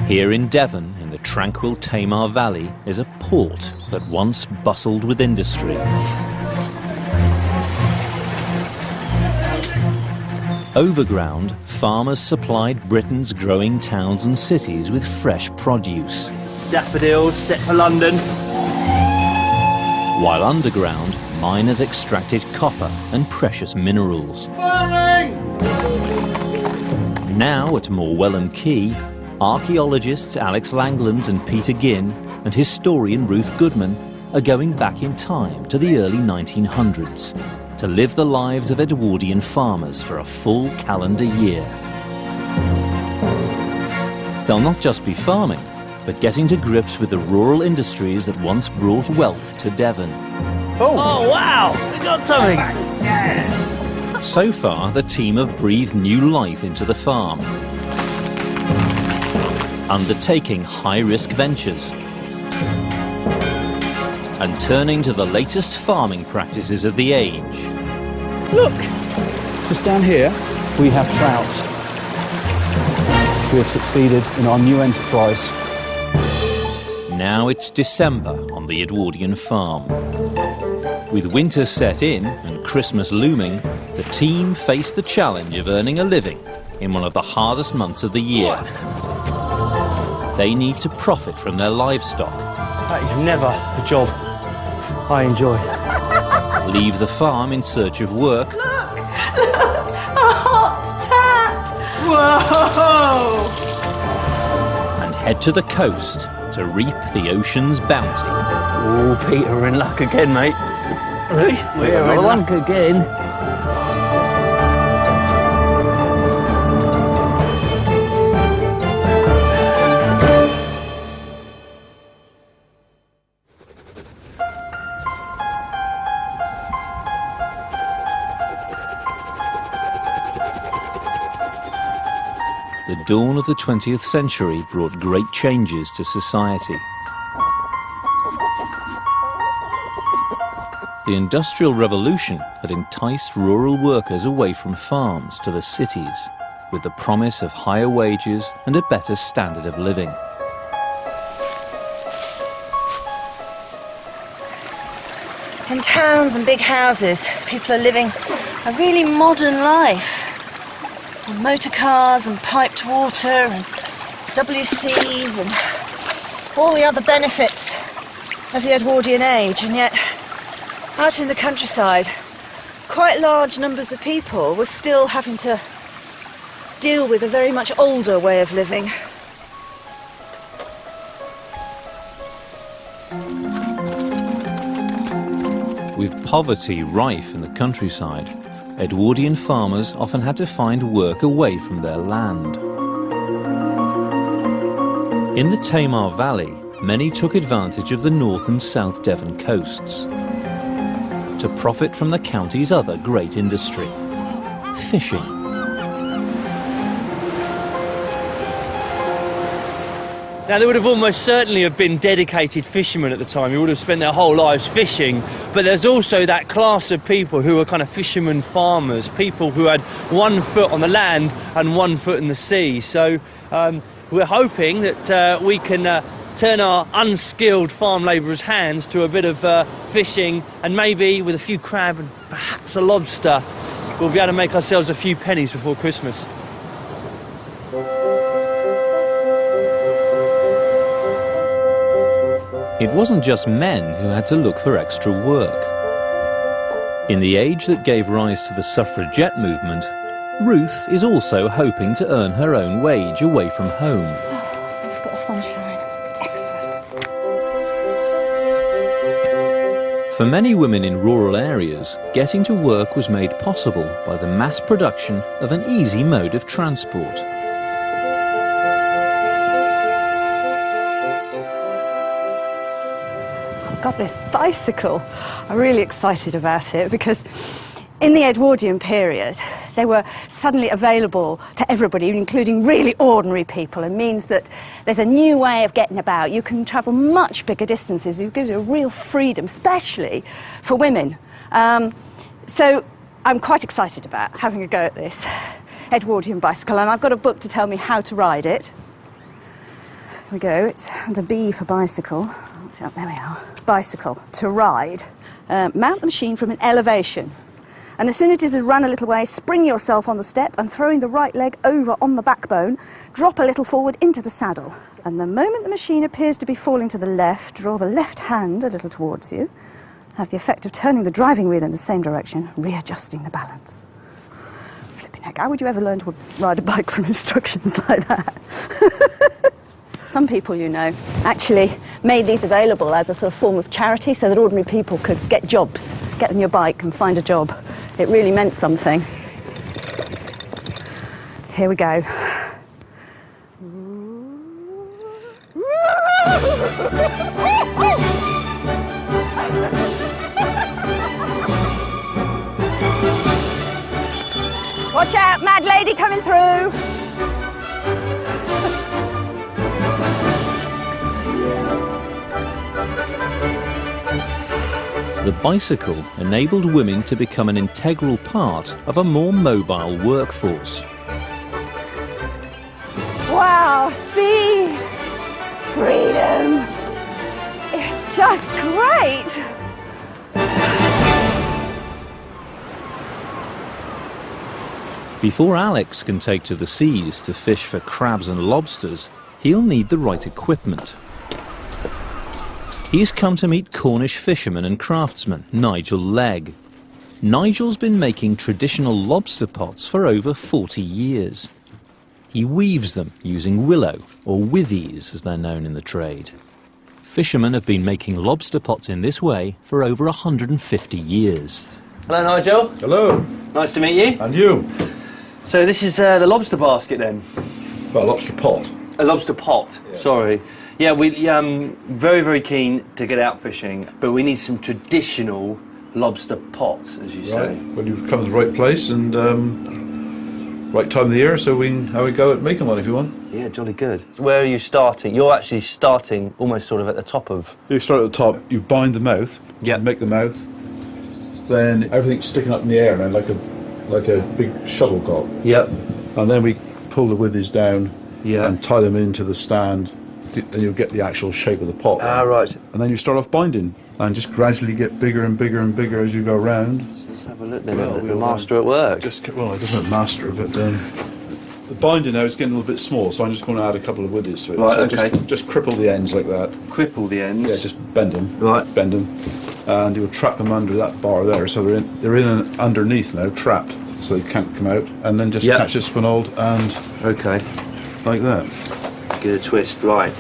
Here in Devon, in the tranquil Tamar Valley, is a port that once bustled with industry. Overground, farmers supplied Britain's growing towns and cities with fresh produce. Daffodils, set for London. While underground, miners extracted copper and precious minerals. Firing! Now at Morwellham Quay, archaeologists Alex Langlands and Peter Ginn and historian Ruth Goodman are going back in time to the early 1900s to live the lives of Edwardian farmers for a full calendar year. They'll not just be farming, but getting to grips with the rural industries that once brought wealth to Devon. Oh wow, we got something! So far, the team have breathed new life into the farm, undertaking high-risk ventures and turning to the latest farming practices of the age. Look! Just down here, we have trout. We have succeeded in our new enterprise. Now it's December on the Edwardian Farm. With winter set in and Christmas looming, the team face the challenge of earning a living in one of the hardest months of the year. They need to profit from their livestock. That is never a job I enjoy. Leave the farm in search of work. Look! A hot tap! Whoa! And head to the coast to reap the ocean's bounty. Oh, Peter, we're in luck again, mate. Really? We're in luck again. The dawn of the 20th century brought great changes to society. The Industrial Revolution had enticed rural workers away from farms to the cities, with the promise of higher wages and a better standard of living. In towns and big houses, people are living a really modern life. On motor cars and piped water and WCs and all the other benefits of the Edwardian age, and yet out in the countryside, quite large numbers of people were still having to deal with a very much older way of living. With poverty rife in the countryside, Edwardian farmers often had to find work away from their land. In the Tamar Valley, many took advantage of the North and South Devon coasts to profit from the county's other great industry, fishing. Now, there would have almost certainly have been dedicated fishermen at the time who would have spent their whole lives fishing, but there's also that class of people who were kind of fishermen farmers, people who had 1 foot on the land and 1 foot in the sea. So we're hoping that we can turn our unskilled farm labourers' hands to a bit of fishing, and maybe with a few crab and perhaps a lobster, we'll be able to make ourselves a few pennies before Christmas. It wasn't just men who had to look for extra work. In the age that gave rise to the suffragette movement, Ruth is also hoping to earn her own wage away from home. Oh, we've got sunshine. Excellent. For many women in rural areas, getting to work was made possible by the mass production of an easy mode of transport. Got this bicycle. I'm really excited about it because in the Edwardian period they were suddenly available to everybody, including really ordinary people, and means that there's a new way of getting about. You can travel much bigger distances. It gives you a real freedom, especially for women. So I'm quite excited about having a go at this Edwardian bicycle, and I've got a book to tell me how to ride it. we go. It's under B for bicycle. There we are. Bicycle, to ride. Mount the machine from an elevation. And as soon as it has run a little way, spring yourself on the step and throwing the right leg over on the backbone, drop a little forward into the saddle. And the moment the machine appears to be falling to the left, draw the left hand a little towards you, have the effect of turning the driving wheel in the same direction, readjusting the balance. Flipping heck, how would you ever learn to ride a bike from instructions like that? Some people, you know, actually made these available as a sort of form of charity so that ordinary people could get jobs, get on your bike and find a job. It really meant something. Here we go. Watch out, mad lady coming through! The bicycle enabled women to become an integral part of a more mobile workforce. Wow, speed, freedom, it's just great. Before Alex can take to the seas to fish for crabs and lobsters, he'll need the right equipment. He's come to meet Cornish fisherman and craftsman Nigel Legg. Nigel's been making traditional lobster pots for over 40 years. He weaves them using willow, or withies as they're known in the trade. Fishermen have been making lobster pots in this way for over 150 years. Hello, Nigel. Hello. Nice to meet you. And you? So this is the lobster basket then? Well, lobster pot. A lobster pot, Yeah. Sorry. Yeah, we very, very keen to get out fishing, but we need some traditional lobster pots, as you say. Well, you've come to the right place and right time of the year, so we can have a go at making one if you want. Yeah, jolly good. Where are you starting? You're actually starting almost sort of at the top of... You start at the top, you bind the mouth, Yeah. make the mouth, then everything's sticking up in the air now like a big shuttlecock. Yep. And then we pull the withies down Yeah. and tie them into the stand, and you'll get the actual shape of the pot. Ah, right. And then you start off binding, and just gradually get bigger and bigger and bigger as you go round. Let's have a look then Well, at the we'll, master at work. Well, I don't know master, but the binding now is getting a little bit small, so I'm just going to add a couple of withies to it. Right, so okay. Just cripple the ends like that. Cripple the ends. Yeah, just bend them. Right. Bend them, and you'll trap them under that bar there. So they're in underneath now, trapped, so they can't come out. And then just Yep. catch a spinald and Okay. like that. Get a twist, right.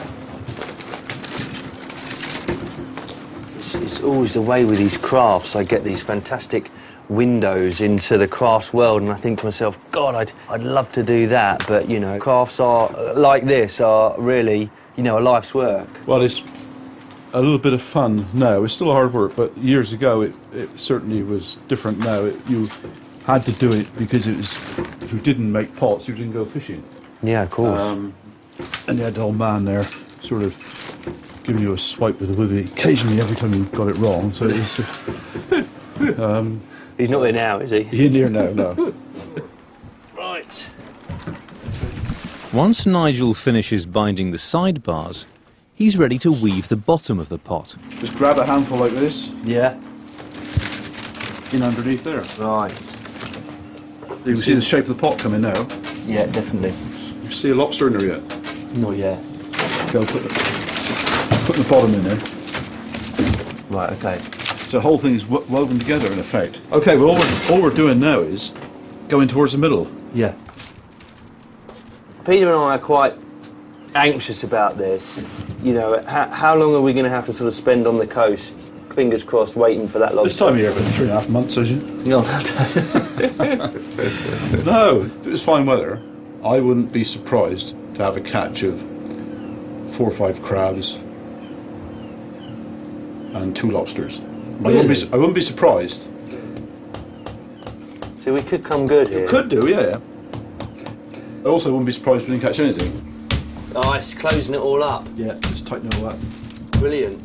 It's always the way with these crafts. I get these fantastic windows into the crafts world, and I think to myself, God, I'd love to do that, but you know, crafts are like this are really, you know, a life's work. Well, it's a little bit of fun now. It's still hard work, but years ago it certainly was different. Now you had to do it because it was. If you didn't make pots, you didn't go fishing. Yeah, of course. And you had the old man there, sort of giving you a swipe with the withy. Occasionally, every time you got it wrong. So it's. He's not there now, is he? He ain't here now, no. Right. Once Nigel finishes binding the sidebars, he's ready to weave the bottom of the pot. Just grab a handful like this, Yeah. in underneath there. Right. You can see the shape of the pot coming now. Yeah, definitely. You see a lobster in there yet? Not yet. Go put the bottom in there. Right. Okay. So the whole thing is woven together in effect. Okay, well all we're doing now is going towards the middle. Yeah. Peter and I are quite anxious about this. You know, how long are we going to have to sort of spend on the coast, fingers crossed, waiting for that lobster? This time of year, about 3.5 months, is it? No, if it was fine weather, I wouldn't be surprised to have a catch of 4 or 5 crabs and 2 lobsters. Really? I wouldn't be surprised. So we could come good here. Could do, yeah. I also wouldn't be surprised if we didn't catch anything. Oh, it's closing it all up. Yeah, just tighten it all up. Brilliant.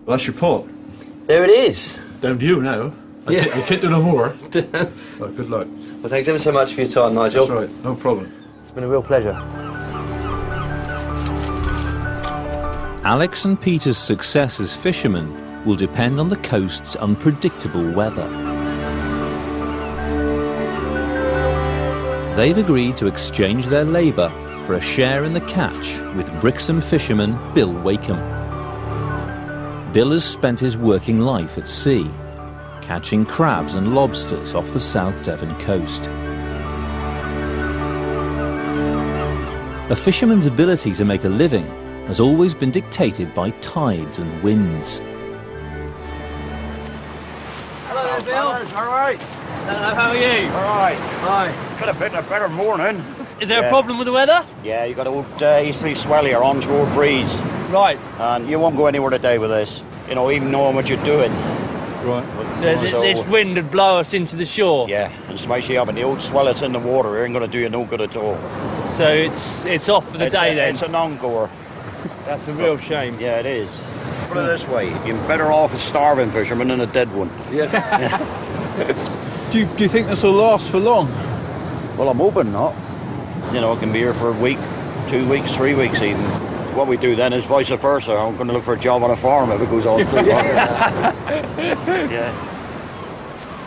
Well, that's your pot. There it is. Down to you now. Yeah. I can't do no more. Well, good luck. Well, thanks ever so much for your time, Nigel. That's right, no problem. It's been a real pleasure. Alex and Peter's success as fishermen will depend on the coast's unpredictable weather. They've agreed to exchange their labour for a share in the catch with Brixham fisherman Bill Wakeham. Bill has spent his working life at sea, catching crabs and lobsters off the South Devon coast. A fisherman's ability to make a living has always been dictated by tides and winds. Hello there, Bill. All right. Hello, how are you? All right. Hi. Could have been a better morning. Is there Yeah. a problem with the weather? Yeah, you got old easterly swell here, onshore breeze, Right. and you won't go anywhere today with this. You know, even knowing what you're doing. Right. So this wind would blow us into the shore. Yeah, and smash you up, and the old swell that's in the water ain't going to do you no good at all. So it's off for the day then. It's a non-goer. That's a real shame. Yeah, it is. Put it this way, you're better off a starving fisherman than a dead one. Do you think this will last for long? Well, I'm hoping not. You know, it can be here for a week, 2 weeks, 3 weeks even. What we do then is vice versa. I'm going to look for a job on a farm if it goes on too long. Yeah.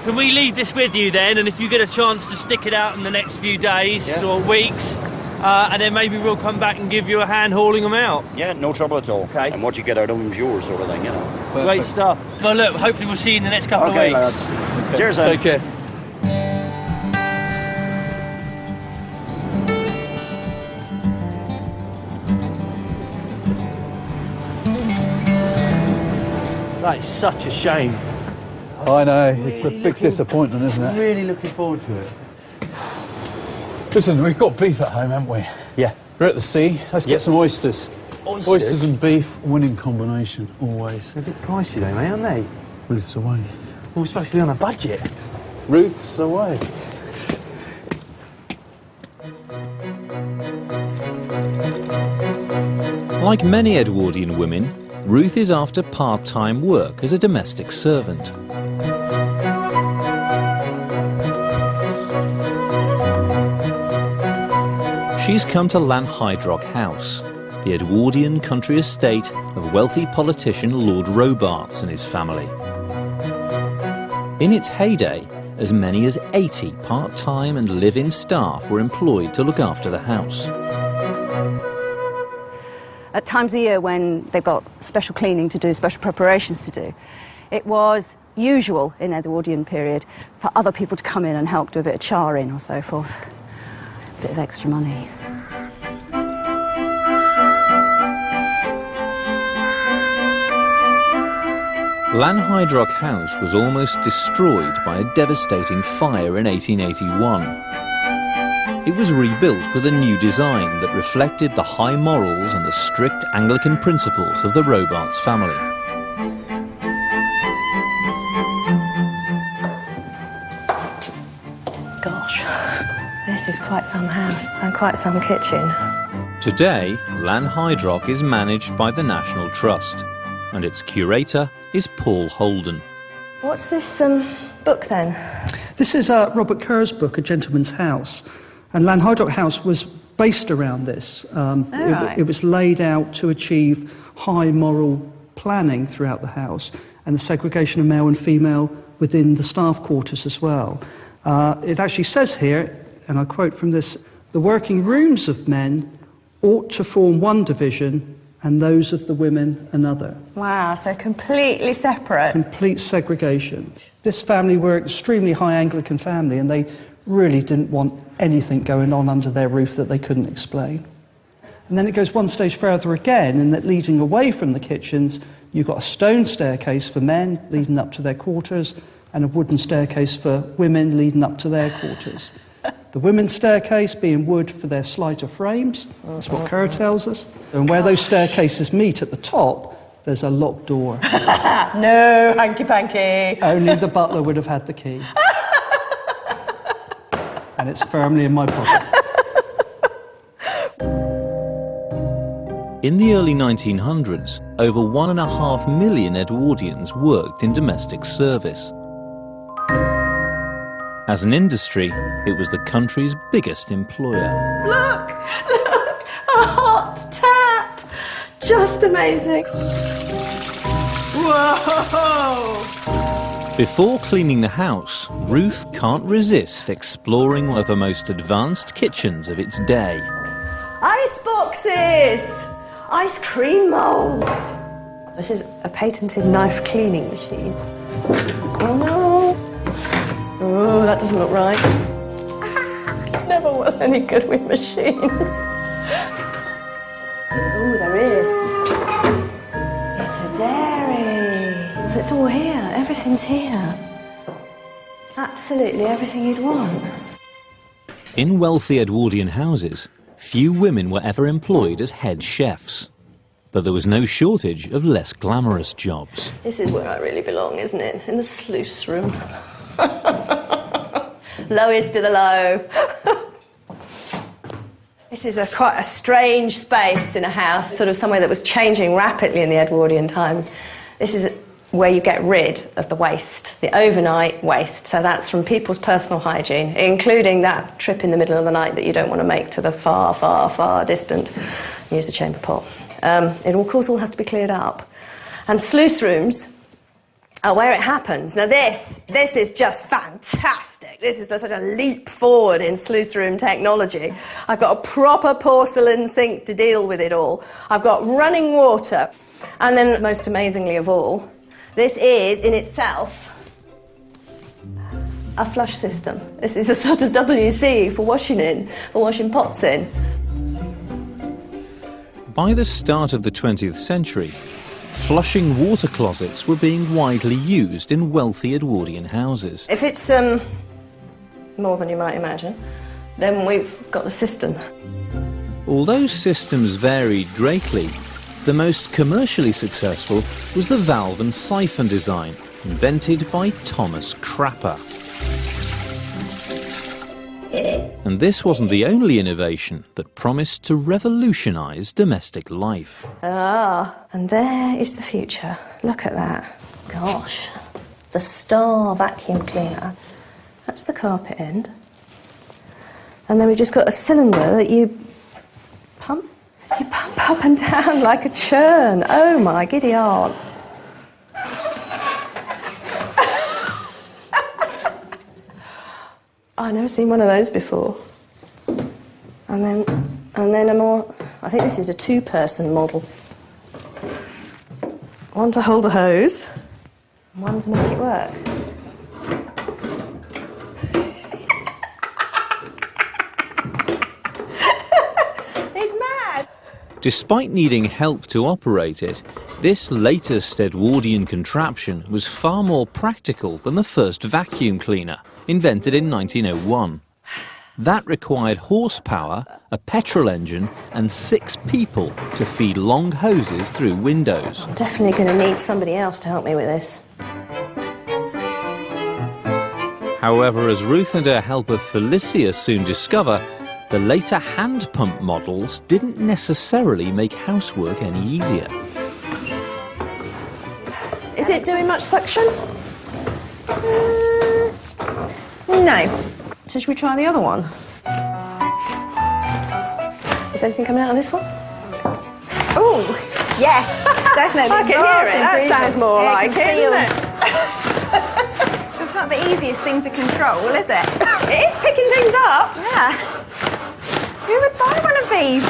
Can we leave this with you then, and if you get a chance to stick it out in the next few days or weeks, and then maybe we'll come back and give you a hand hauling them out. Yeah, no trouble at all. Okay. And what you get out of them is yours, sort of thing, you know. Great stuff. Well, look, hopefully we'll see you in the next couple of weeks. Lads. Okay. Cheers, then. Take care. That is such a shame. I know, it's a big disappointment, isn't it? Really looking forward to it. Listen, we've got beef at home, haven't we? Yeah. We're at the sea. Let's get some oysters. Oysters? Oysters and beef, winning combination, always. They're a bit pricey though, mate, aren't they? Ruth's away. Well, we're supposed to be on a budget. Ruth's away. Like many Edwardian women, Ruth is after part-time work as a domestic servant. She's come to Lanhydrock House, the Edwardian country estate of wealthy politician Lord Robarts and his family. In its heyday, as many as 80 part-time and live-in staff were employed to look after the house. At times of year when they've got special cleaning to do, special preparations to do, it was usual in the Edwardian period for other people to come in and help do a bit of charring or so forth. A bit of extra money. Lanhydrock House was almost destroyed by a devastating fire in 1881. It was rebuilt with a new design that reflected the high morals and the strict Anglican principles of the Robarts family. Gosh, this is quite some house and quite some kitchen. Today, Lanhydrock is managed by the National Trust, and its curator is Paul Holden. What's this book then? This is Robert Kerr's book, A Gentleman's House. And Lanhydrock House was based around this. It was laid out to achieve high moral planning throughout the house and the segregation of male and female within the staff quarters as well. It actually says here, and I quote from this, "The working rooms of men ought to form one division and those of the women another." Wow, so completely separate. Complete segregation. This family were an extremely high Anglican family, and they really didn't want anything going on under their roof that they couldn't explain. And then it goes one stage further again, in that leading away from the kitchens, you've got a stone staircase for men leading up to their quarters, and a wooden staircase for women leading up to their quarters. The women's staircase being wood for their slighter frames, that's what Kerr tells us. And where those staircases meet at the top, there's a locked door. No, hanky-panky. Only the butler would have had the key. And it's firmly in my pocket. In the early 1900s, over 1.5 million Edwardians worked in domestic service. As an industry, it was the country's biggest employer. Look, a hot tap. just amazing. Whoa! Before cleaning the house, Ruth can't resist exploring one of the most advanced kitchens of its day. Ice boxes! Ice cream moulds! This is a patented knife cleaning machine. Oh no! Oh, that doesn't look right. Never was any good with machines. Oh, there is. It's a dairy. So it's all here. Everything's here. Absolutely everything you'd want. In wealthy Edwardian houses, few women were ever employed as head chefs. But there was no shortage of less glamorous jobs. This is where I really belong, isn't it? In the sluice room. Lowest to the low. This is quite a strange space in a house, sort of somewhere that was changing rapidly in the Edwardian times. This is where you get rid of the waste, the overnight waste. So that's from people's personal hygiene, including that trip in the middle of the night that you don't want to make to the far, far, far distant. Use the chamber pot. It, of course, all has to be cleared up. And sluice rooms are where it happens. Now this is just fantastic. This is such a leap forward in sluice room technology. I've got a proper porcelain sink to deal with it all. I've got running water. And then, most amazingly of all, this is, in itself, a flush system. This is a sort of WC for washing pots in. By the start of the 20th century, flushing water closets were being widely used in wealthy Edwardian houses. If it's more than you might imagine, then we've got the cistern. Although systems varied greatly, the most commercially successful was the valve and siphon design, invented by Thomas Crapper. And this wasn't the only innovation that promised to revolutionise domestic life. Ah, and there is the future. Look at that. Gosh. The Star vacuum cleaner. That's the carpet end. And then we've just got a cylinder that you pump. You pump up and down like a churn. Oh my giddy aunt. I've never seen one of those before. And then a more, I think this is a two-person model. One to hold the hose, and one to make it work. He's mad! Despite needing help to operate it, this latest Edwardian contraption was far more practical than the first vacuum cleaner, invented in 1901. That required horsepower, a petrol engine, and 6 people to feed long hoses through windows. I'm definitely going to need somebody else to help me with this. However, as Ruth and her helper Felicia soon discover, the later hand pump models didn't necessarily make housework any easier. Is it doing much suction? No. So should we try the other one? Is anything coming out of this one? Oh, yes, definitely. I can hear it. That sounds more like it, doesn't it? It's not the easiest thing to control, is it? It is picking things up. Yeah. Who would buy one of these?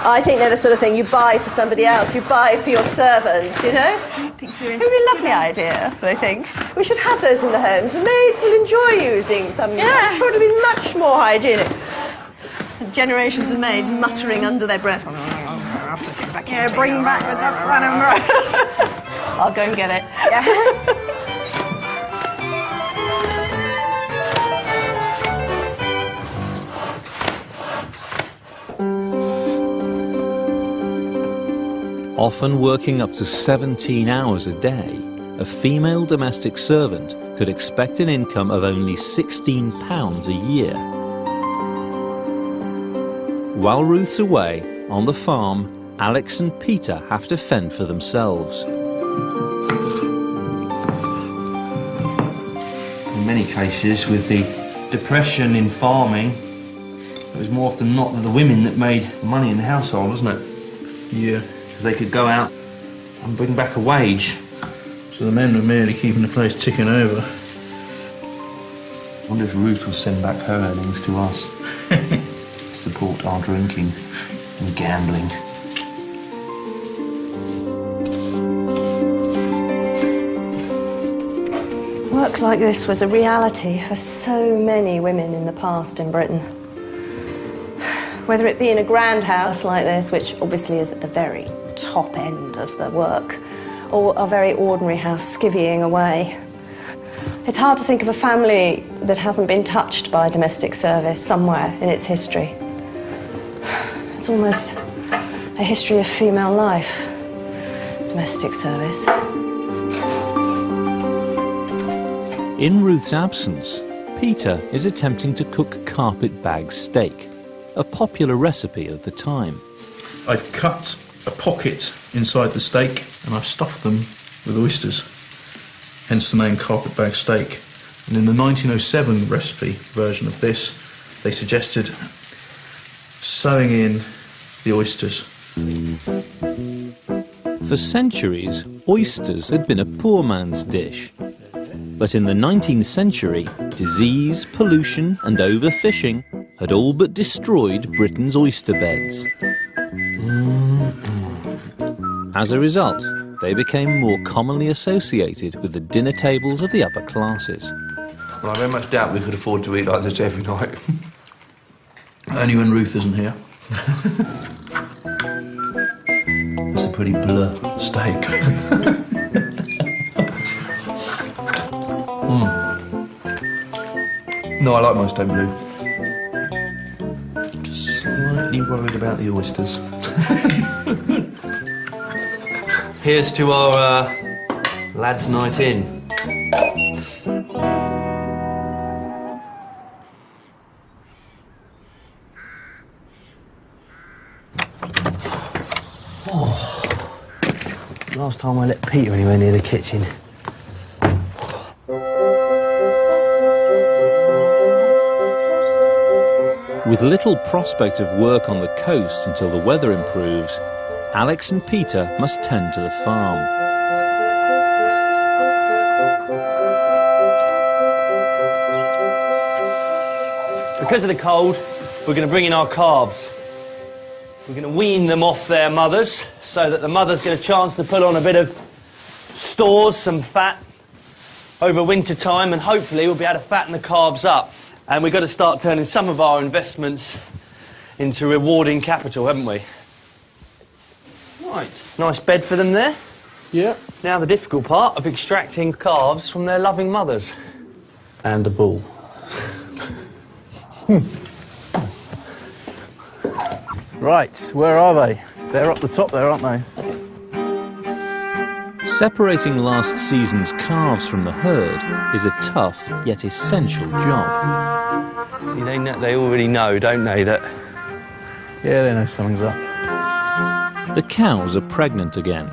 I think they're the sort of thing you buy for somebody else. You buy for your servants, you know? It would be a lovely idea, I think. We should have those in the homes. The maids will enjoy using some. Yeah. I'm sure it'll be much more hygienic. Generations of maids muttering under their breath. Yeah, bring back the dustpan and brush. I'll go and get it. Yeah. Often working up to 17 hours a day, a female domestic servant could expect an income of only £16 a year. While Ruth's away, on the farm, Alex and Peter have to fend for themselves. In many cases, with the depression in farming, it was more often not the women that made money in the household, wasn't it? You because they could go out and bring back a wage. So the men were merely keeping the place ticking over. I wonder if Ruth will send back her earnings to us. Support our drinking and gambling. Work like this was a reality for so many women in the past in Britain. Whether it be in a grand house like this, which obviously is at the very top end of the work, or a very ordinary house skivvying away. It's hard to think of a family that hasn't been touched by domestic service somewhere in its history. It's almost a history of female life, domestic service. In Ruth's absence, Peter is attempting to cook carpet bag steak, a popular recipe of the time. I've cut a pocket inside the steak and I've stuffed them with oysters, hence the name carpet bag steak. And in the 1907 recipe version of this, they suggested sewing in the oysters. For centuries, oysters had been a poor man's dish. But in the 19th century, disease, pollution and overfishing had all but destroyed Britain's oyster beds. As a result, they became more commonly associated with the dinner tables of the upper classes. Well, I very much doubt we could afford to eat like this every night. Only when Ruth isn't here. It's a pretty blur steak. No, I like my steak blue. Just slightly worried about the oysters. Here's to our lads' night in. Oh. Last time I let Peter anywhere near the kitchen. With little prospect of work on the coast until the weather improves, Alex and Peter must tend to the farm. Because of the cold, we're going to bring in our calves. We're going to wean them off their mothers so that the mother's get a chance to put on a bit of stores, some fat, over winter time, and hopefully we'll be able to fatten the calves up. And we've got to start turning some of our investments into rewarding capital, haven't we? Right, nice bed for them there. Yeah. Now the difficult part of extracting calves from their loving mothers. And a bull. Right, where are they? They're up the top there, aren't they? Separating last season's calves from the herd is a tough yet essential job. See, they already know, don't they, that... Yeah, they know something's up. The cows are pregnant again.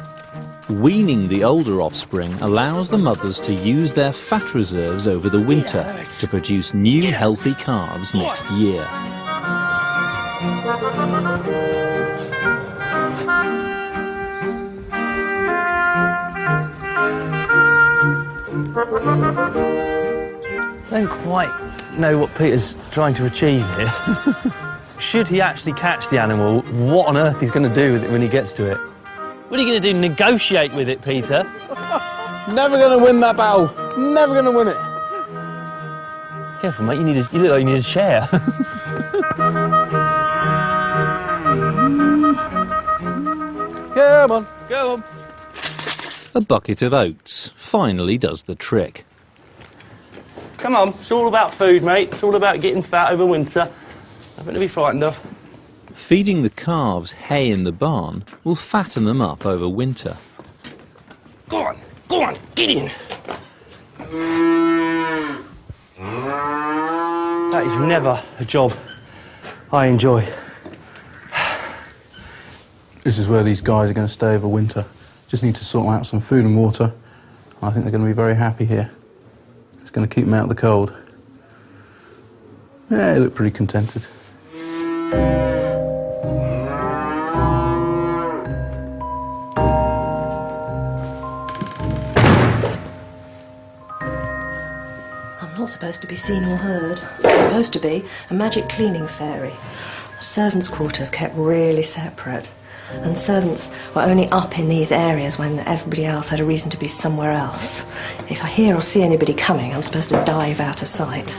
Weaning the older offspring allows the mothers to use their fat reserves over the winter to produce new healthy calves next year. I don't quite know what Peter's trying to achieve here. Should he actually catch the animal, what on earth he's going to do with it when he gets to it? What are you going to do, negotiate with it, Peter? Never going to win that battle. Never going to win it. Careful, mate, you look like you need a chair. Come on. Go on. A bucket of oats finally does the trick. Come on, it's all about food, mate. It's all about getting fat over winter. Nothing to be frightened of. Feeding the calves hay in the barn will fatten them up over winter. Go on, get in. That is never a job I enjoy. This is where these guys are going to stay over winter. Just need to sort out some food and water. I think they're going to be very happy here. It's going to keep them out of the cold. Yeah, they look pretty contented. supposed to be seen or heard. It's supposed to be a magic cleaning fairy. The servants' quarters kept really separate, and servants were only up in these areas when everybody else had a reason to be somewhere else. If I hear or see anybody coming, I'm supposed to dive out of sight.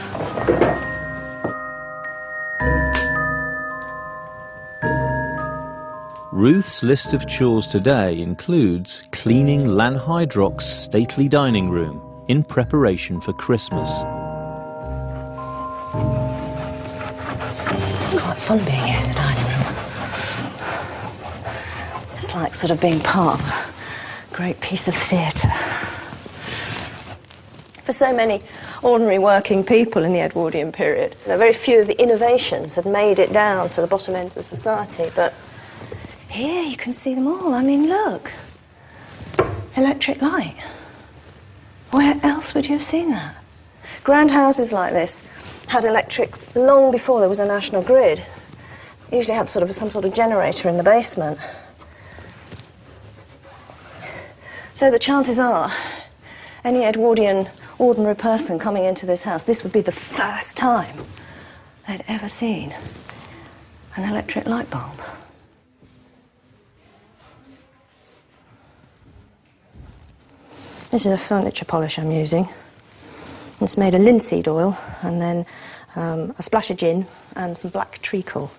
Ruth's list of chores today includes cleaning Lanhydrock's stately dining room in preparation for Christmas. It's quite fun being here in the dining room. It's like sort of being part of a great piece of theatre. For so many ordinary working people in the Edwardian period, very few of the innovations had made it down to the bottom ends of society, but here you can see them all. I mean, look. Electric light. Where else would you have seen that? Grand houses like this had electrics long before there was a national grid. They usually had some sort of generator in the basement. So the chances are, any Edwardian ordinary person coming into this house, this would be the first time they'd ever seen an electric light bulb. This is a furniture polish I'm using. It's made of linseed oil and then a splash of gin and some black treacle.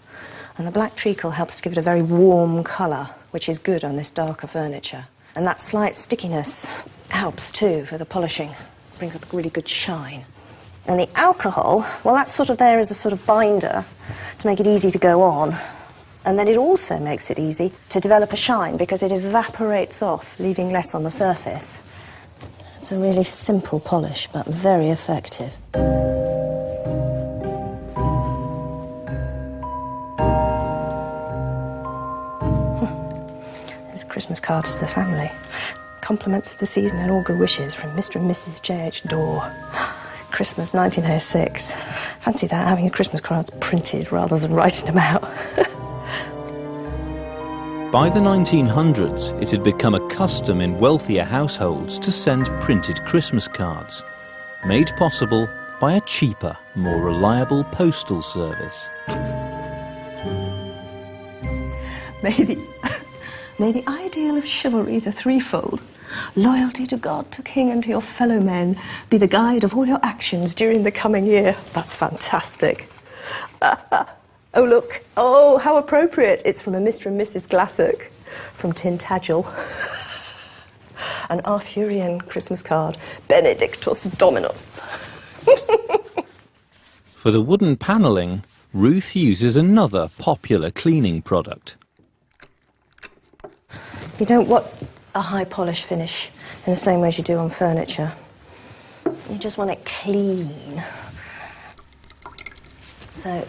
And the black treacle helps to give it a very warm colour, which is good on this darker furniture. And that slight stickiness helps too for the polishing. It brings up a really good shine. And the alcohol, well, that's sort of there as a sort of binder to make it easy to go on. And then it also makes it easy to develop a shine because it evaporates off, leaving less on the surface. It's a really simple polish, but very effective. There's Christmas cards to the family. Compliments of the season and all good wishes from Mr. and Mrs. J.H. Dorr. Christmas 1906. Fancy that, having your Christmas cards printed rather than writing them out. By the 1900s, it had become a custom in wealthier households to send printed Christmas cards, made possible by a cheaper, more reliable postal service. May the ideal of chivalry, the threefold, loyalty to God, to King and to your fellow men, be the guide of all your actions during the coming year. That's fantastic. Oh, look. Oh, how appropriate. It's from a Mr. and Mrs. Glassock from Tintagel. An Arthurian Christmas card. Benedictus Dominus. For the wooden panelling, Ruth uses another popular cleaning product. You don't want a high polish finish in the same way as you do on furniture. You just want it clean. So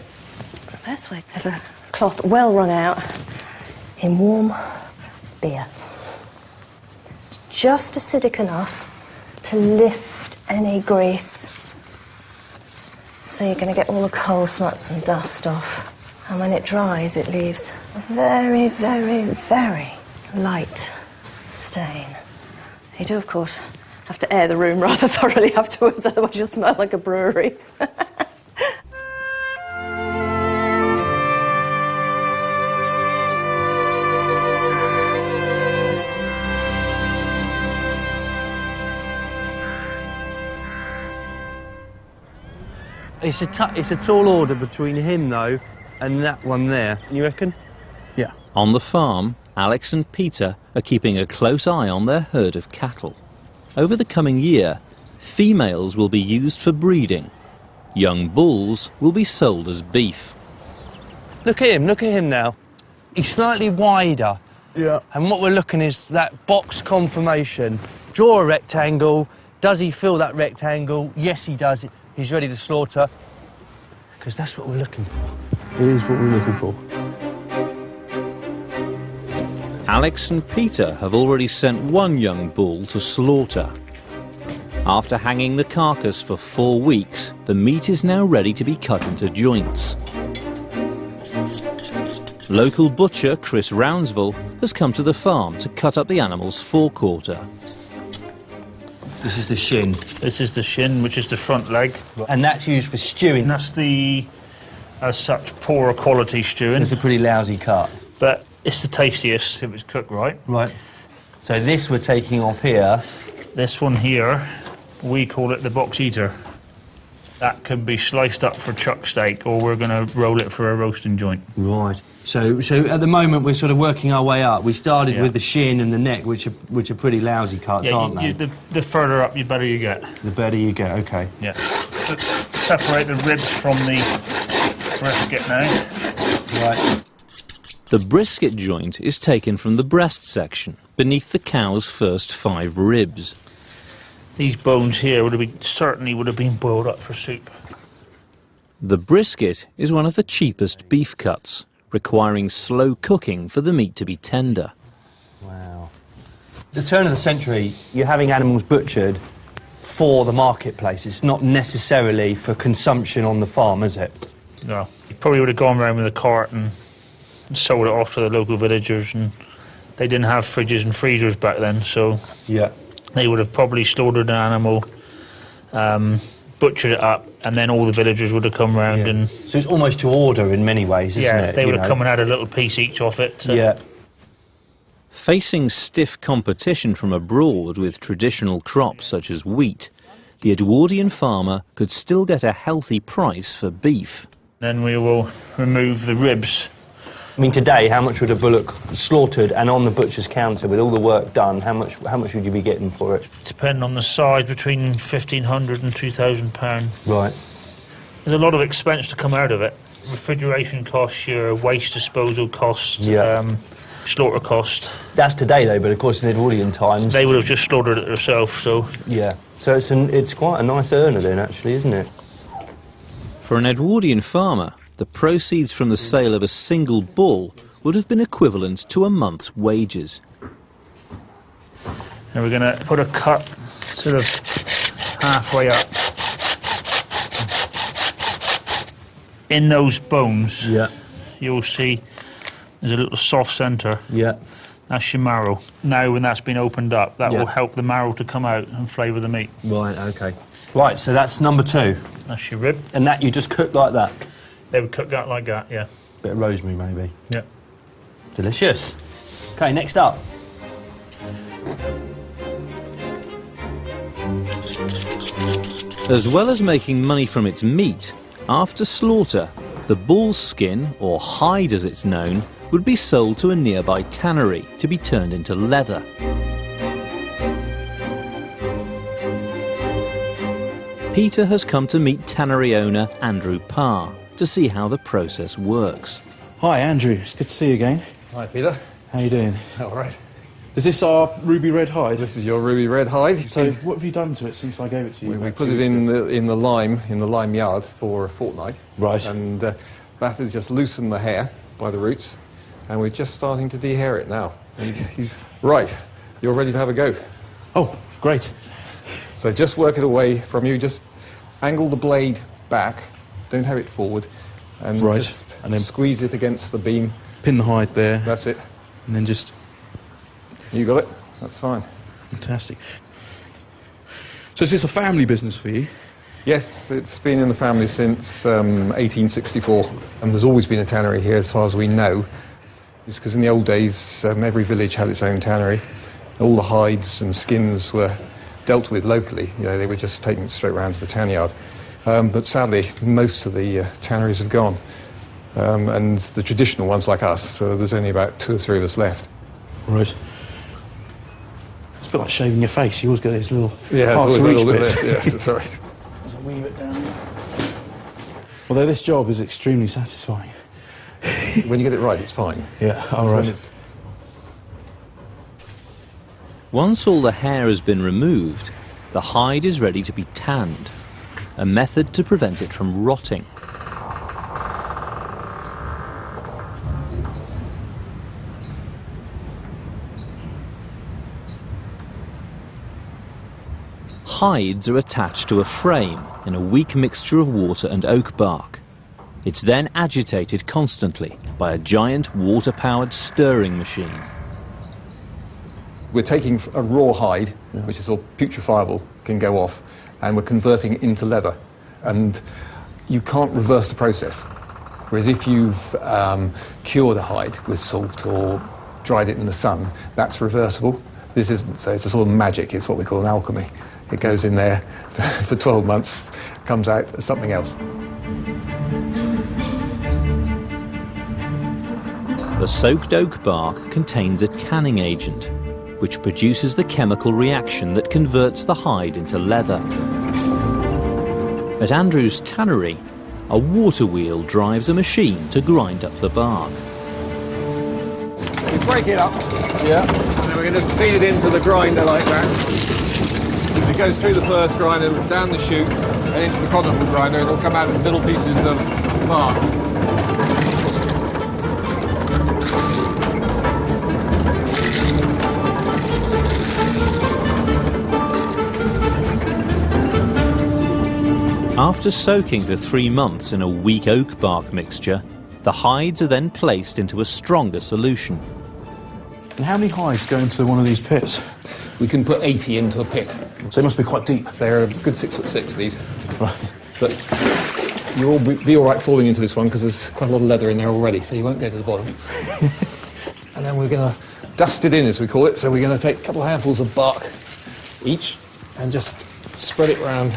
the best way is a cloth well run out in warm beer. It's just acidic enough to lift any grease. So you're going to get all the coal smuts and dust off. And when it dries, it leaves a very, very, very light stain. You do, of course, have to air the room rather thoroughly afterwards, otherwise you'll smell like a brewery. It's a tall order between him, though, and that one there. You reckon? Yeah. On the farm, Alex and Peter are keeping a close eye on their herd of cattle. Over the coming year, females will be used for breeding. Young bulls will be sold as beef. Look at him now. He's slightly wider. Yeah. And what we're looking is that box conformation. Draw a rectangle. Does he fill that rectangle? Yes, he does. He's ready to slaughter. Because that's what we're looking for. It is what we're looking for. Alex and Peter have already sent one young bull to slaughter. After hanging the carcass for 4 weeks, the meat is now ready to be cut into joints. Local butcher Chris Rounsville has come to the farm to cut up the animal's forequarter. This is the shin. This is the shin, which is the front leg. And that's used for stewing. And that's the, as such, poorer quality stewing. It's a pretty lousy cut. But it's the tastiest if it's cooked right. Right. So this we're taking off here. This one here, we call it the box eater. That can be sliced up for chuck steak, or we're going to roll it for a roasting joint. Right. So at the moment we're sort of working our way up. We started with the shin and the neck, which are pretty lousy cuts, aren't they? The further up, the better you get. The better you get. Okay. Yeah. Separate the ribs from the brisket now. Right. The brisket joint is taken from the breast section, beneath the cow's first 5 ribs. These bones here certainly would have been boiled up for soup. The brisket is one of the cheapest beef cuts, requiring slow cooking for the meat to be tender. Wow. At the turn of the century, you're having animals butchered for the marketplace. It's not necessarily for consumption on the farm, is it? No. You probably would have gone around with a cart and sold it off to the local villagers, and they didn't have fridges and freezers back then, so yeah, they would have probably slaughtered an animal, butchered it up, and then all the villagers would have come round and... So it's almost to order in many ways, isn't it? Yeah, they would have come and had a little piece each off it. So. Yeah. Facing stiff competition from abroad with traditional crops such as wheat, the Edwardian farmer could still get a healthy price for beef. Then we will remove the ribs. I mean, today, how much would a bullock slaughtered and on the butcher's counter with all the work done, how much would you be getting for it? Depending on the size, between £1,500 and £2,000. Right. There's a lot of expense to come out of it. Refrigeration costs, your waste disposal costs, slaughter cost. That's today, though, but of course in Edwardian times... They would have just slaughtered it themselves, so... Yeah. So it's quite a nice earner then, actually, isn't it? For an Edwardian farmer, the proceeds from the sale of a single bull would have been equivalent to a month's wages. And we're going to put a cut sort of halfway up. In those bones, you'll see there's a little soft centre. Yeah. That's your marrow. Now, when that's been opened up, that will help the marrow to come out and flavour the meat. Right, OK. Right, so that's number 2. That's your rib. And that you just cook like that? They would cook that like that, yeah. Bit of rosemary, maybe? Yeah. Delicious. OK, next up. As well as making money from its meat, after slaughter, the bull's skin, or hide as it's known, would be sold to a nearby tannery to be turned into leather. Peter has come to meet tannery owner Andrew Parr to see how the process works. Hi Andrew, it's good to see you again. Hi Peter. How you doing? All right. Is this our ruby red hide? This is your ruby red hide. So what have you done to it since I gave it to you? We put it in the lime yard for a fortnight. Right. And that has just loosened the hair by the roots, and we're just starting to dehair it now. He's right. You're ready to have a go. Oh, great. So just work it away from you. Just angle the blade back. Don't have it forward. And just and then squeeze it against the beam. Pin the hide there. That's it. And then just... You got it. That's fine. Fantastic. So is this a family business for you? Yes, it's been in the family since 1864. And there's always been a tannery here as far as we know. It's because in the old days, every village had its own tannery. All the hides and skins were dealt with locally. You know, they were just taken straight round to the tan yard. But sadly, most of the tanneries have gone. And the traditional ones like us, there's only about 2 or 3 of us left. Right. It's a bit like shaving your face. You always get these little hard to reach bits. Yes, that's right. There's a wee bit down there. Although this job is extremely satisfying. When you get it right, it's fine. Yeah, all right. Once all the hair has been removed, the hide is ready to be tanned, a method to prevent it from rotting. Hides are attached to a frame in a weak mixture of water and oak bark. It's then agitated constantly by a giant water-powered stirring machine. We're taking a raw hide, which is all putrefiable, can go off, and we're converting it into leather. And you can't reverse the process. Whereas if you've cured a hide with salt or dried it in the sun, that's reversible. This isn't, so it's a sort of magic. It's what we call an alchemy. It goes in there for 12 months, comes out as something else. The soaked oak bark contains a tanning agent, which produces the chemical reaction that converts the hide into leather. At Andrew's tannery, a water wheel drives a machine to grind up the bark. We break it up, yeah, and then we're going to feed it into the grinder like that. It goes through the first grinder, down the chute, and into the conical grinder. It'll come out as little pieces of bark. After soaking for 3 months in a weak oak bark mixture, the hides are then placed into a stronger solution. And how many hides go into one of these pits? We can put 80 into a pit. So they must be quite deep. They're a good 6'6", these. Right. But you'll be all right falling into this one because there's quite a lot of leather in there already, so you won't go to the bottom. And then we're going to dust it in, as we call it. So we're going to take a couple of handfuls of bark each and just spread it round.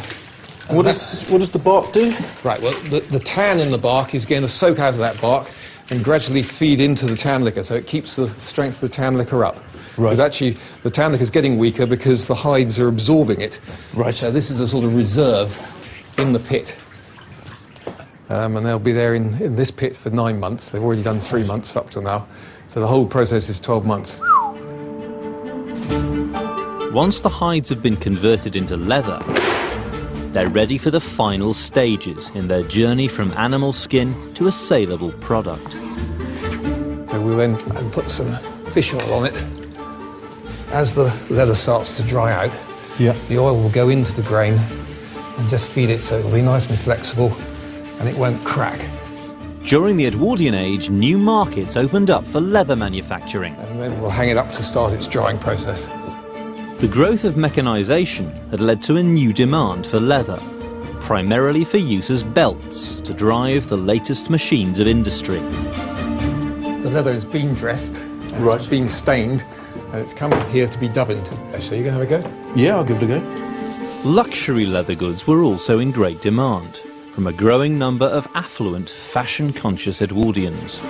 What does the bark do? Right, well, the tan in the bark is going to soak out of that bark and gradually feed into the tan liquor, so it keeps the strength of the tan liquor up. Right. Because actually, the tan liquor is getting weaker because the hides are absorbing it. Right. So this is a sort of reserve in the pit. And they'll be there in this pit for 9 months. They've already done 3 months up till now. So the whole process is 12 months. Once the hides have been converted into leather, they're ready for the final stages in their journey from animal skin to a saleable product. So we'll then put some fish oil on it. As the leather starts to dry out, the oil will go into the grain and just feed it so it'll be nice and flexible and it won't crack. During the Edwardian age, new markets opened up for leather manufacturing. And then we'll hang it up to start its drying process. The growth of mechanisation had led to a new demand for leather, primarily for use as belts to drive the latest machines of industry. The leather has been dressed, it's been stained, and it's come here to be dubbined. So you going to have a go? Yeah, I'll give it a go. Luxury leather goods were also in great demand from a growing number of affluent, fashion-conscious Edwardians.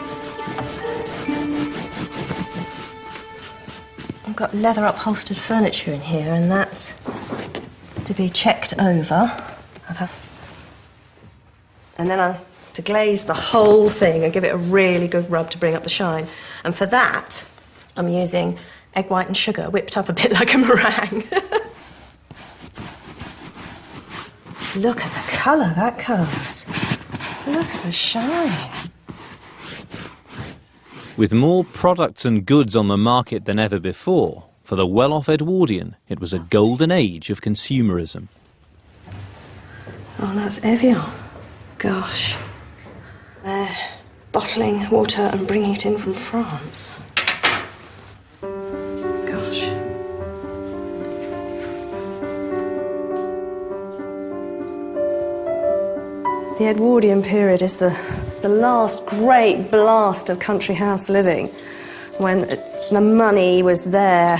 I've got leather upholstered furniture in here, and that's to be checked over. And then to glaze the whole thing and give it a really good rub to bring up the shine. And for that, I'm using egg white and sugar, whipped up a bit like a meringue. Look at the colour that comes. Look at the shine. With more products and goods on the market than ever before, for the well-off Edwardian, it was a golden age of consumerism. Oh, that's Evian. Gosh. They're bottling water and bringing it in from France. Gosh. The Edwardian period is the last great blast of country house living, when the money was there,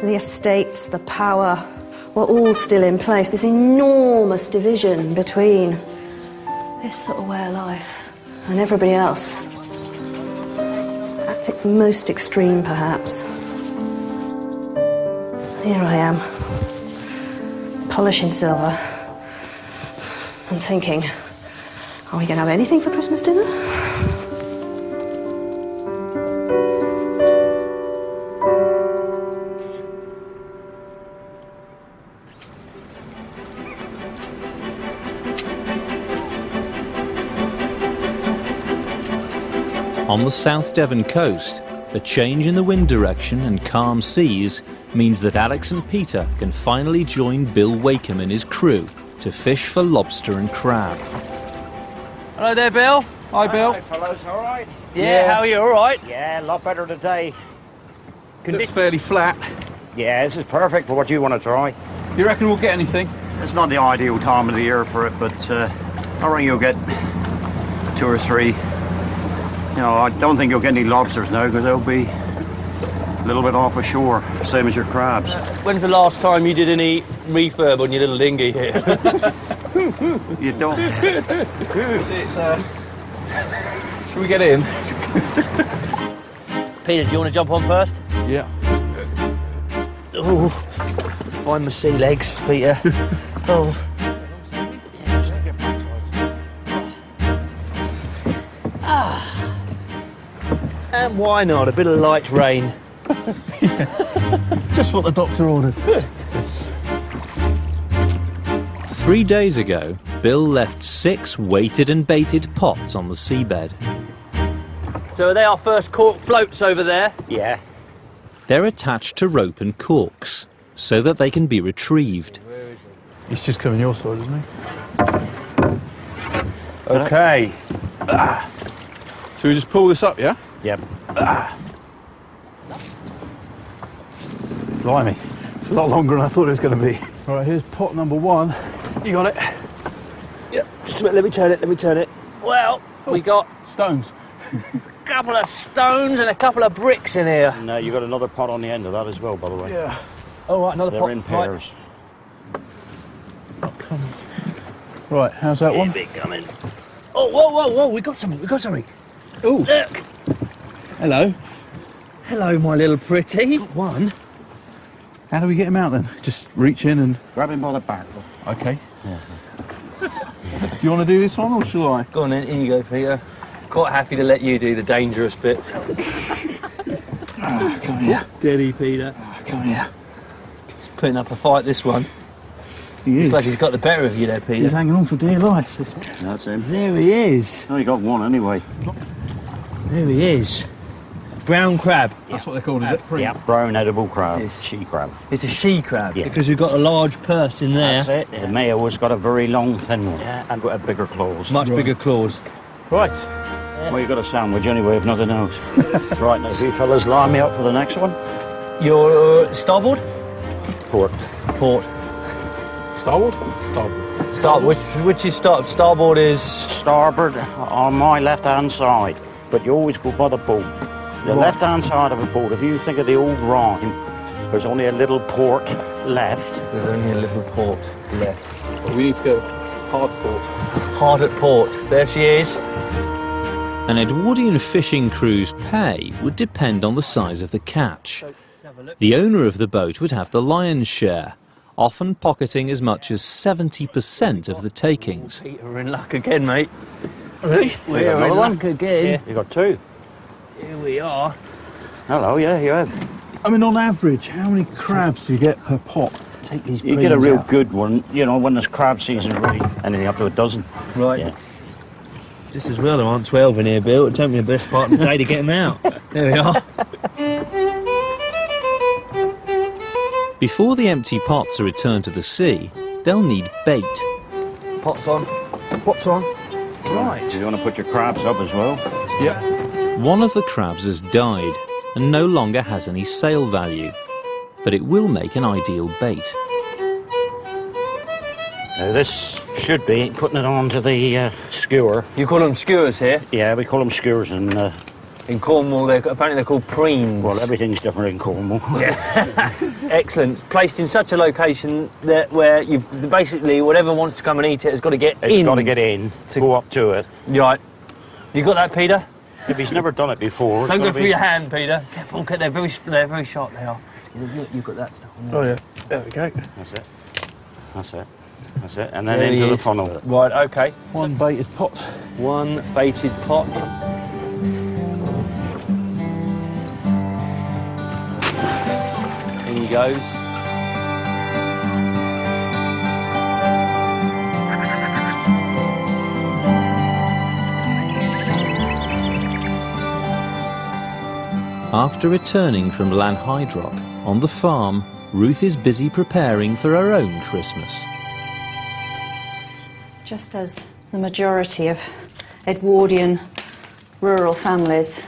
the estates, the power were all still in place. This enormous division between this sort of way of life and everybody else. At its most extreme, perhaps. Here I am, polishing silver and thinking, are we going to have anything for Christmas dinner? On the South Devon coast, a change in the wind direction and calm seas means that Alex and Peter can finally join Bill Wakeham and his crew to fish for lobster and crab. Hello there, Bill. Hi, Bill. Hi, fellas, all right? Yeah, how are you? All right? Yeah, a lot better today. Looks fairly flat. Yeah, this is perfect for what you want to try. You reckon we'll get anything? It's not the ideal time of the year for it, but I reckon you'll get 2 or 3. You know, I don't think you'll get any lobsters now because they'll be a little bit off ashore, same as your crabs. When's the last time you did any refurb on your little dinghy here? You don't. Should we get in? Peter, do you want to jump on first? Yeah. Oh, find my sea legs, Peter. Oh. And why not? A bit of light rain. Just what the doctor ordered. 3 days ago, Bill left 6 weighted and baited pots on the seabed. So are they our first cork floats over there? Yeah. They're attached to rope and corks so that they can be retrieved. He's just coming your side, isn't he? Okay. Should we just pull this up, yeah? Yep. Blimey. It's a lot longer than I thought it was going to be. Right, here's pot number 1. You got it? Yep. Just a minute, let me turn it. Well, we got Stones. a couple of stones and a couple of bricks in here. And you got another pot on the end of that as well, by the way. Yeah. Oh, right, another They're pot. in pairs. Right, how's that one? Big coming. Oh, whoa, we got something. Oh, Look. hello. Hello, my little pretty. One. How do we get him out then? Just reach in and... Grab him by the back. Okay. Yeah. Do you want to do this one or shall I? Go on then, here you go, Peter. Quite happy to let you do the dangerous bit. Come here. Steady, Peter. Come here. He's putting up a fight, this one. He is. Looks like he's got the better of you there, Peter. He's hanging on for dear life. That's him. There he is. Oh, you got one anyway. There he is. Brown crab. That's what they're called, is it? Yeah, brown edible crab. This is- She crab. It's a she crab Yeah. because we've got a large purse in there. That's it. The male has got a very long, thin one. Yeah. And got a bigger claws. Much bigger claws. Right. Well, you got a sandwich anyway, if nothing else. Right, now, you fellas line me up for the next one. Your starboard? Port. Port. Starboard? Starboard. Which is starboard is... Starboard on my left-hand side, but you always go by the boat. The left-hand side of a boat, if you think of the old rhyme, there's only a little port left. There's only a little port left. Well, we need to go hard port. Hard at port. There she is. An Edwardian fishing crew's pay would depend on the size of the catch. The owner of the boat would have the lion's share, often pocketing as much as 70% of the takings. Peter, we're in luck again, mate. Really? We're in luck again. You got 2. Here we are. Hello, yeah, you have. I mean, on average, how many crabs do you get per pot? Take these You get a breams real out. good one, you know, when there's crab season, really. Anything up to a dozen. Right. Yeah. Just as well there aren't 12 in here, Bill. It'll take me the best part of the day to get them out. There we are. Before the empty pots are returned to the sea, they'll need bait. Pots on. Pots on. Right. You want to put your crabs up as well? Yep. One of the crabs has died and no longer has any sale value, but it will make an ideal bait. Now, this should be putting it onto the skewer. You call them skewers here? Yeah, we call them skewers, and In Cornwall, apparently they're called preens. well, everything's different in Cornwall. Yeah. Excellent. Placed in such a location that where you've basically whatever wants to come and eat it has got to get in. It's got to get in, to go up to it. Right. You got that, Peter? If he's never done it before, Don't go through your hand, Peter. Careful, they're very sharp. They are. Look, you've got that stuff on there. Oh, yeah. There we go. That's it. That's it. That's it. And then There he into the is. funnel. Right. Okay. One baited pot. One baited pot. In he goes. After returning from Lanhydrock, on the farm, Ruth is busy preparing for her own Christmas. Just as the majority of Edwardian rural families,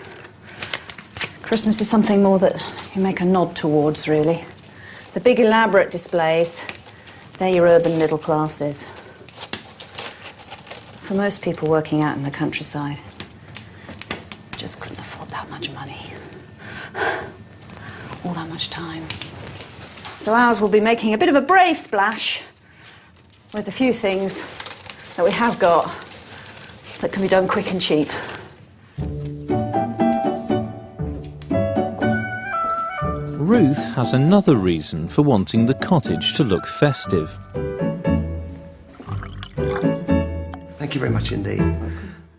Christmas is something more that you make a nod towards, really. The big elaborate displays They're your urban middle classes. For most people working out in the countryside, just couldn't afford that much money. All that much time. So ours will be making a bit of a brave splash with a few things that we have got that can be done quick and cheap. Ruth has another reason for wanting the cottage to look festive. Thank you very much indeed.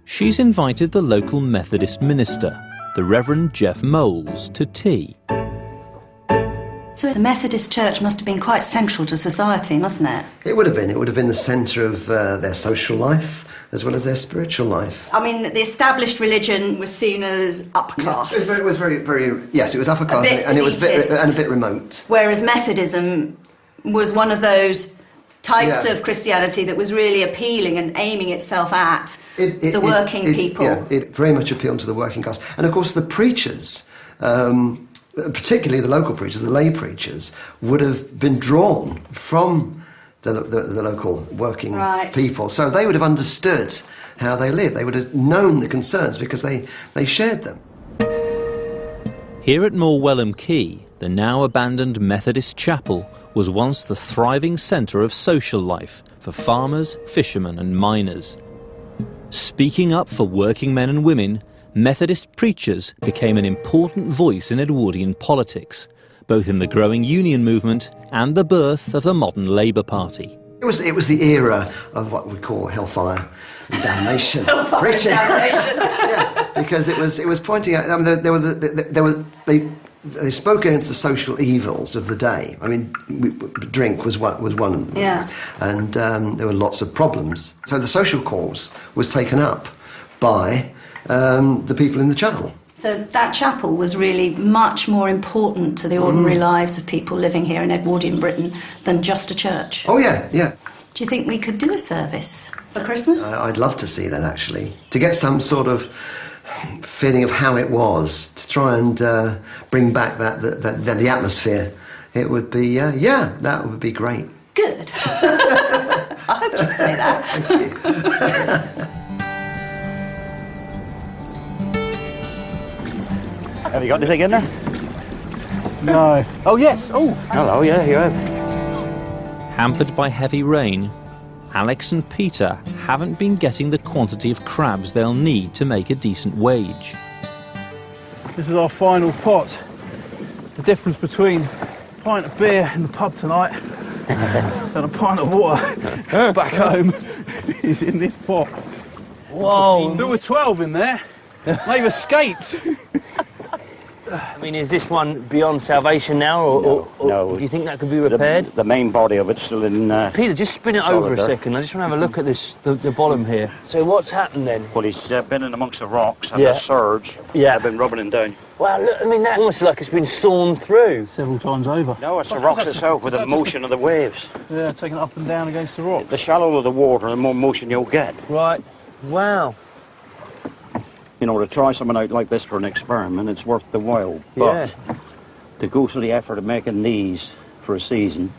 She's invited the local Methodist minister, the Reverend Jeff Moles, to tea. So the Methodist Church must have been quite central to society, mustn't it? It would have been. It would have been the centre of their social life as well as their spiritual life. I mean, the established religion was seen as upper class. Yeah, it was very, yes, it was upper class and it was a bit remote. Whereas Methodism was one of those types of Christianity that was really appealing and aiming itself at the working people. Yeah, it very much appealed to the working class. And of course the preachers, particularly the local preachers, the lay preachers, would have been drawn from the local working people. So they would have understood how they lived. They would have known the concerns because they shared them. Here at Morwellham Quay, the now abandoned Methodist chapel was once the thriving centre of social life for farmers, fishermen and miners. Speaking up for working men and women, Methodist preachers became an important voice in Edwardian politics, both in the growing union movement and the birth of the modern Labour Party. It was the era of what we call hellfire and damnation preaching. Yeah, because it was pointing out. I mean, they spoke against the social evils of the day. I mean, drink was one of them. Yeah. And there were lots of problems. So the social cause was taken up by the people in the channel. So that chapel was really much more important to the ordinary lives of people living here in Edwardian Britain than just a church. Oh, yeah, yeah. Do you think we could do a service for Christmas? I'd love to see that, actually. To get some sort of feeling of how it was, to try and bring back the atmosphere. It would be, that would be great. Good. I hope you'd say that. Thank you. Have you got anything in there? No. Oh, yes. Oh. Hello, yeah, you have. Hampered by heavy rain, Alex and Peter haven't been getting the quantity of crabs they'll need to make a decent wage. This is our final pot. The difference between a pint of beer in the pub tonight and a pint of water back home is in this pot. Whoa. There were 12 in there. They've escaped. I mean, is this one beyond salvation now, or no. Do you think that could be repaired? The main body of it's still in... Peter, just spin it over a second. I just want to have a look at this, the bottom here. So what's happened then? Well, he's been in amongst the rocks and the surge. Yeah. They've been rubbing him down. Wow, look, I mean, that almost like it's been sawn through. Several times over. No, it's the rocks itself with the motion of the waves. Yeah, taking it up and down against the rocks. The shallower the water, the more motion you'll get. Right. Wow. You know, to try something out like this for an experiment, it's worth the while. But to go through the effort of making these for a season,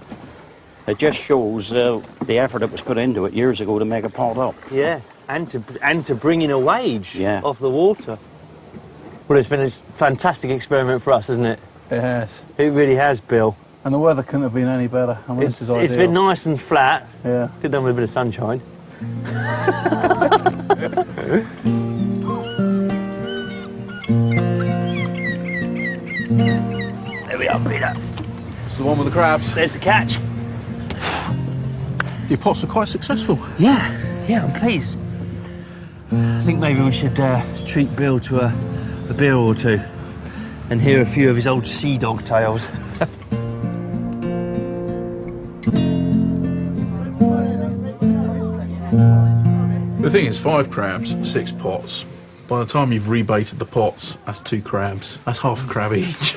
it just shows the effort that was put into it years ago to make a pot up. Yeah, and to bring in a wage off the water. Well, it's been a fantastic experiment for us, hasn't it? It has. It really has, Bill. And the weather couldn't have been any better. I mean, this is ideal. It's been nice and flat. Yeah. Could have done with a bit of sunshine. There we are, Peter. It's the one with the crabs. There's the catch. Your pots are quite successful. Yeah, I'm pleased. I think maybe we should treat Bill to a beer or two and hear a few of his old sea dog tales. The thing is, 5 crabs, 6 pots. By the time you've rebaited the pots, that's 2 crabs. That's half a crab each.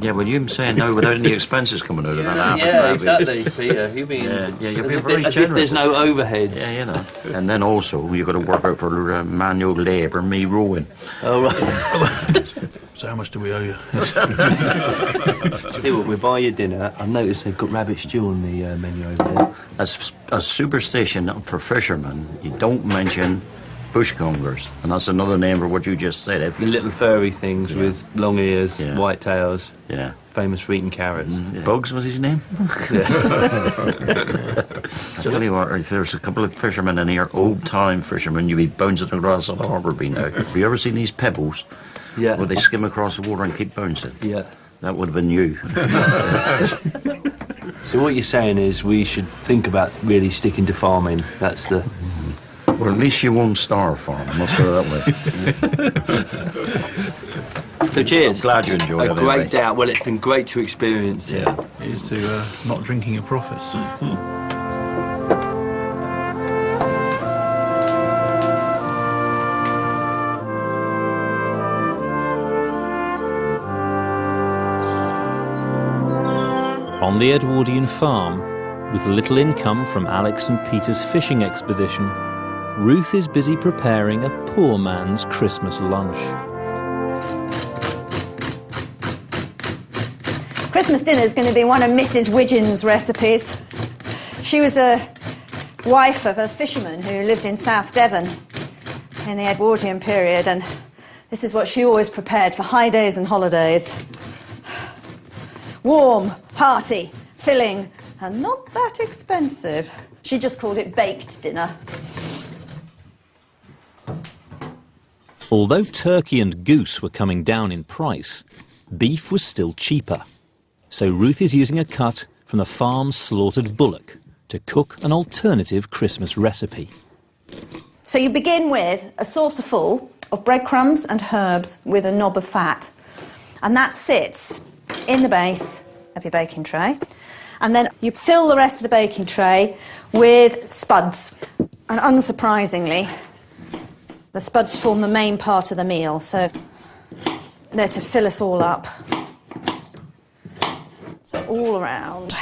Yeah, well, you're saying no without any expenses coming out of that. Yeah, exactly, Peter. You'll be you'll be very as generous. if there's no overheads. Yeah, you know. And then also, you've got to work out for manual labour, me rowing. Oh, right. So how much do we owe you? Tell you what, we'll buy you dinner. I've noticed they've got rabbit stew on the menu over there. As a superstition for fishermen, you don't mention bushcongers, and that's another name for what you just said. The little furry things with long ears, Yeah. white tails. Yeah. Famous for eating carrots. Bugs was his name? Yeah. I tell you what, if there's a couple of fishermen in here, old-time fishermen, you'd be bouncing across the harbour by now. Have you ever seen these pebbles? Yeah. Where they skim across the water and keep bouncing? Yeah. That would have been you. So what you're saying is we should think about really sticking to farming. That's the... Well, at least you won't starve farm, let's put it that way. So cheers. I'm glad you enjoyed it. A great day out. Well, it's been great to experience. Yeah. Here's to not drinking your profits. On the Edwardian Farm, with little income from Alex and Peter's fishing expedition, Ruth is busy preparing a poor man's Christmas lunch. Christmas dinner is going to be one of Mrs. Widgeon's recipes. She was a wife of a fisherman who lived in South Devon in the Edwardian period, and this is what she always prepared for high days and holidays. Warm, hearty, filling, and not that expensive. She just called it baked dinner. Although turkey and goose were coming down in price, beef was still cheaper. So Ruth is using a cut from the farm's slaughtered bullock to cook an alternative Christmas recipe. So you begin with a saucer full of breadcrumbs and herbs with a knob of fat. And that sits in the base of your baking tray. And then you fill the rest of the baking tray with spuds. And unsurprisingly, the spuds form the main part of the meal, so they're to fill us all up. So all around.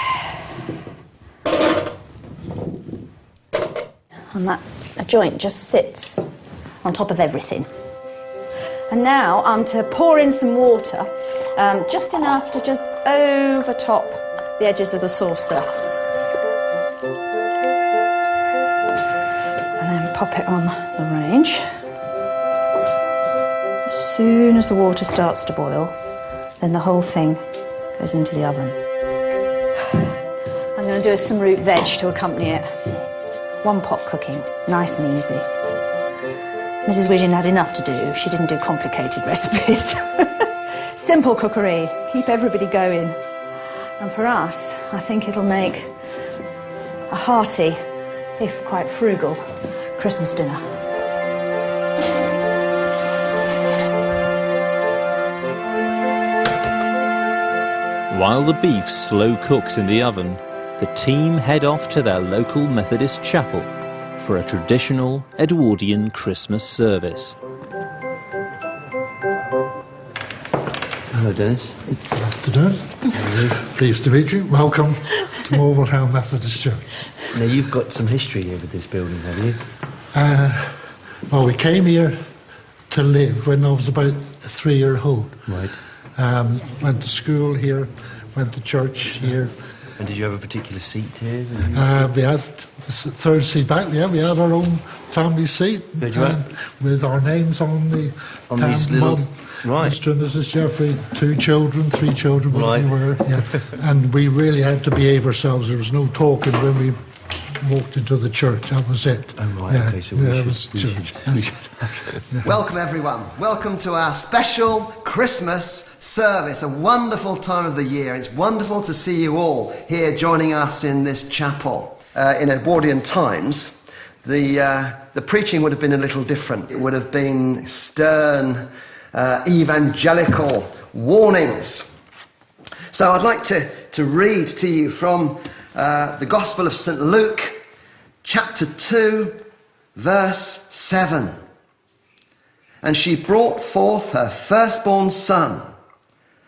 And that a joint just sits on top of everything. And now I'm to pour in some water, just enough to just overtop the edges of the saucer. And then pop it on the range. As soon as the water starts to boil, then the whole thing goes into the oven. I'm going to do some root veg to accompany it. One pot cooking, nice and easy. Mrs. Widgeon had enough to do. She didn't do complicated recipes. Simple cookery, keep everybody going. And for us, I think it'll make a hearty, if quite frugal, Christmas dinner. While the beef slow cooks in the oven, the team head off to their local Methodist chapel for a traditional Edwardian Christmas service. Hello, Dennis. Good afternoon. Pleased to meet you. Welcome to Morwellham Methodist Church. Now, you've got some history here with this building, have you? Well, we came here to live when I was about 3-year-old. Right. Went to school here, went to church here. And did you have a particular seat here? We had the third seat back, yeah, we had our own family seat. With our names on the these little... Mum, Right. Mr. and Mrs. Jeffrey, 2 children, 3 children, Right. we were, yeah. And we really had to behave ourselves. There was no talking when we walked into the church. That was it. Oh, right, yeah. okay, so it was church. Welcome, everyone. Welcome to our special Christmas service, a wonderful time of the year. It's wonderful to see you all here joining us in this chapel. In Edwardian times, the preaching would have been a little different. It would have been stern, evangelical warnings. So I'd like to read to you from the Gospel of St. Luke, chapter 2, verse 7. And she brought forth her firstborn son,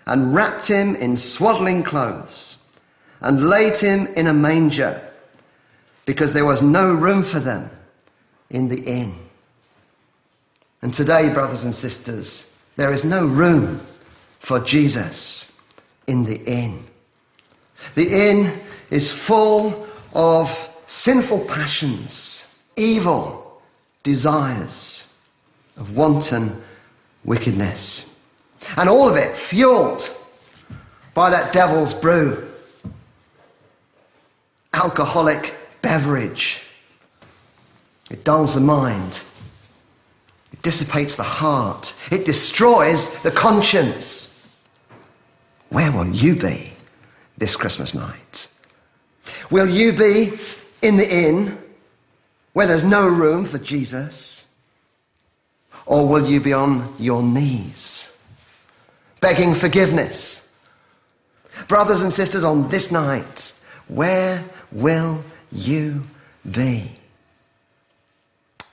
and wrapped him in swaddling clothes, and laid him in a manger, because there was no room for them in the inn. And today, brothers and sisters, there is no room for Jesus in the inn. The inn is full of sinful passions, evil desires, of wanton wickedness. And all of it fueled by that devil's brew. Alcoholic beverage. It dulls the mind. It dissipates the heart. It destroys the conscience. Where will you be this Christmas night? Will you be in the inn where there's no room for Jesus? Or will you be on your knees, begging forgiveness? Brothers and sisters, on this night, where will you be?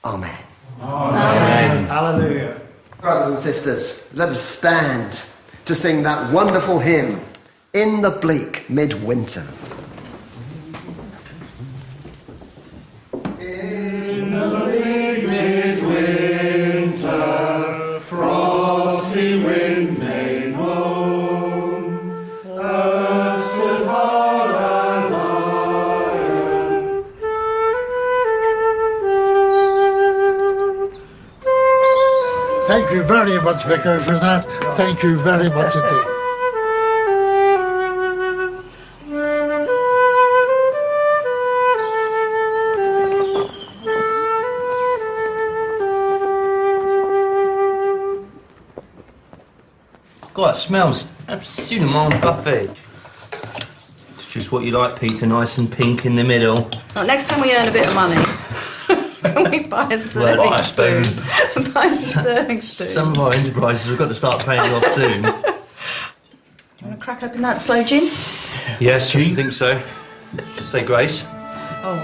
Amen. Amen. Hallelujah. Brothers and sisters, let us stand to sing that wonderful hymn, In the Bleak Midwinter. In the bleak midwinter, frosty wind made moan, earth stood hard as iron. Thank you very much, Vicar, for that. Thank you very much indeed. God, it smells absolutely buffet. It's just what you like, Peter, nice and pink in the middle. Well, next time we earn a bit of money, can we buy a serving spoon? Buy some serving spoons. Some of our enterprises have got to start paying off soon. Do you want to crack open that sloe gin? Yes, I think so. Just say grace. Oh.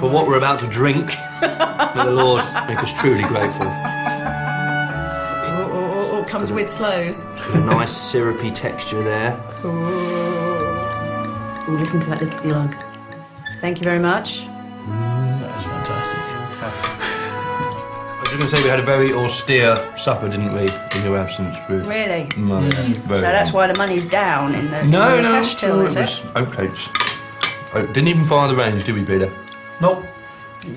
For what we're about to drink, may the Lord make us truly grateful. Oh, comes with sloes. A nice syrupy texture there. Oh, listen to that little glug. Thank you very much. That is fantastic. I was just going to say we had a very austere supper, didn't we, in your absence, Ruth? Really? Very So that's why the money's down in the, No, in the no, cash till, it is was it? oatcakes. Oh, didn't even fire the range, did we, Peter? Nope.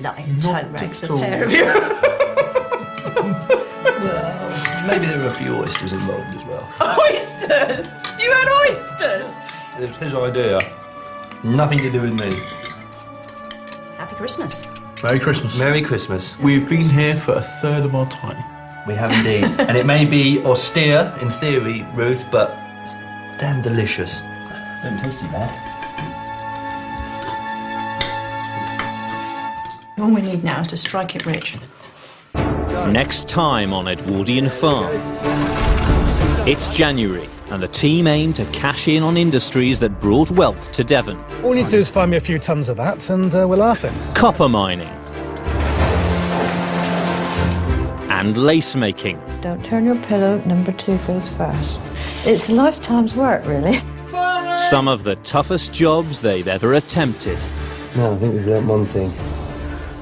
Lying toe rags, a pair of you. Maybe there were a few oysters involved as well. Oysters? You had oysters? It was his idea. Nothing to do with me. Happy Christmas. Merry Christmas. Merry Christmas. We've been here for a third of our time. We have indeed. And it may be austere in theory, Ruth, but it's damn delicious. Don't taste too bad. All we need now is to strike it rich. Next time on Edwardian Farm. It's January, and the team aim to cash in on industries that brought wealth to Devon. All you need to do is find me a few tons of that, and we're laughing. Copper mining. And lace making. Don't turn your pillow, number 2 goes first. It's a lifetime's work, really. Some of the toughest jobs they've ever attempted. No, I think we've learnt one thing.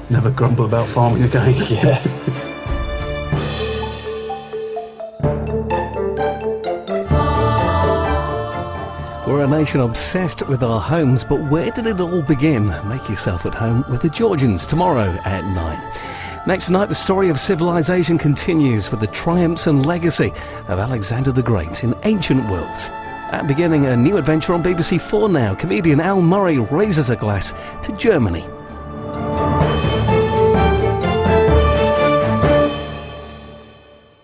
Never grumble about farming again. Yeah. We're a nation obsessed with our homes, but where did it all begin? Make yourself at home with the Georgians tomorrow at 9. Next tonight, the story of civilization continues with the triumphs and legacy of Alexander the Great in ancient worlds. And beginning a new adventure on BBC 4 now, comedian Al Murray raises a glass to Germany.